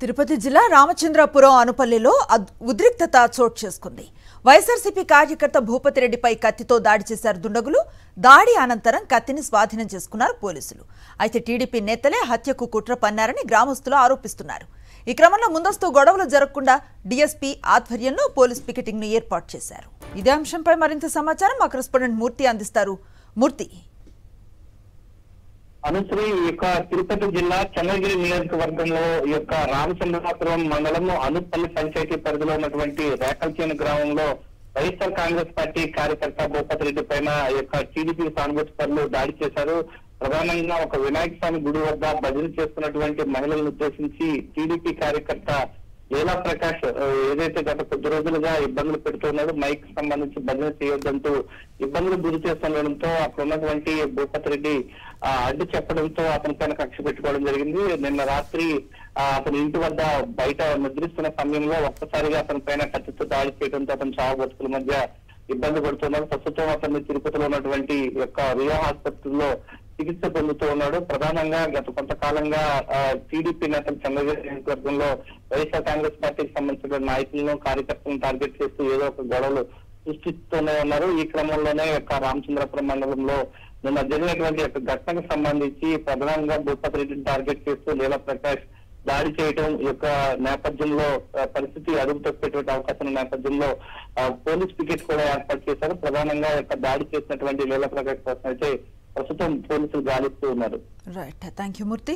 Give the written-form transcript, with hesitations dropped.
తిరుపతి జిల్లా రామచంద్రపురం అనుపల్లిలో ఉద్రిక్తత చోటు చేసుకుంది. వైఎస్ఆర్సీపీ కార్యకర్త భూపతిరెడ్డిపై కత్తితో దాడి చేశారు దుండగులు. దాడి అనంతరం కత్తిని స్వాధీనం చేసుకున్నారు పోలీసులు. అయితే టీడీపీ నేతలే హత్యకు కుట్ర పన్నారని గ్రామస్తులు ఆరోపిస్తున్నారు. ఈ క్రమంలో ముందస్తు గొడవలు జరగకుండా డీఎస్పీ ఆధ్వర్యంలో పోలీస్ పికెటింగ్ ను ఏర్పాటు చేశారు. ఇదే అంశంపై మరింత సమాచారం మా కరెస్పాండెంట్ మూర్తి అందిస్తారు. మూర్తి, అనుశ్రీ తిరుపతి జిల్లా చంద్రగిరి నియోజకవర్గంలో రామచంద్రపురం మండలం అనుపల్లి పంచాయతీ పరిధిలో ఉన్నటువంటి రేకల్చేను గ్రామంలో వైఎస్ఆర్ కాంగ్రెస్ పార్టీ కార్యకర్త భూపతిరెడ్డి పైన టీడీపీ సానుభూతి పరులు దాడి చేశారు. ప్రధానంగా ఒక వినాయక స్వామి గుడి వద్ద భజన చేస్తున్నటువంటి మహిళలను ఉద్దేశించి టీడీపీ కార్యకర్త లీలా ప్రకాష్ ఏదైతే గత కొద్ది రోజులుగా ఇబ్బందులు పెడుతున్నాడు, మైక్ సంబంధించి భజన చేయొద్దంటూ ఇబ్బందులు గురి చేస్తుండడంతో అక్కడ ఉన్నటువంటి భూపతిరెడ్డి అడ్డు చెప్పడంతో అతని పైన కక్ష పెట్టుకోవడం జరిగింది. నిన్న రాత్రి అతని ఇంటి వద్ద బయట నిద్రిస్తున్న సమయంలో ఒక్కసారిగా అతని పైన కత్తితో దాడి చేయడంతో అతను చావు బతుకుల మధ్య ఇబ్బంది పడుతున్నాడు. ప్రస్తుతం అతన్ని తిరుపతిలో ఉన్నటువంటి రియా ఆసుపత్రిలో చికిత్స పొందుతూ ఉన్నాడు. ప్రధానంగా గత కొంతకాలంగా టీడీపీ నేతలు చంద్రగిరి నియోజకవర్గంలో వైఎస్ఆర్ కాంగ్రెస్ పార్టీకి సంబంధించిన నాయకులను కార్యకర్తలను టార్గెట్ చేస్తూ ఏదో ఒక గొడవలు సృష్టిస్తూనే ఉన్నారు. ఈ క్రమంలోనే రామచంద్రపురం మండలంలో నిన్న జరిగినటువంటి ఘటనకు సంబంధించి ప్రధానంగా భూపతిరెడ్డిని టార్గెట్ చేస్తూ లీలా ప్రకాష్ దాడి చేయడం నేపథ్యంలో పరిస్థితి అదుపు తప్పేటువంటి అవకాశం నేపథ్యంలో పోలీస్ పికెట్ కూడా ఏర్పాటు చేశారు. ప్రధానంగా దాడి చేసినటువంటి లీలా ప్రకాష్ కోసం అయితే ప్రస్తుతం పోలీసులు గాలిస్తూ ఉన్నారు. Right, thank you Murthy.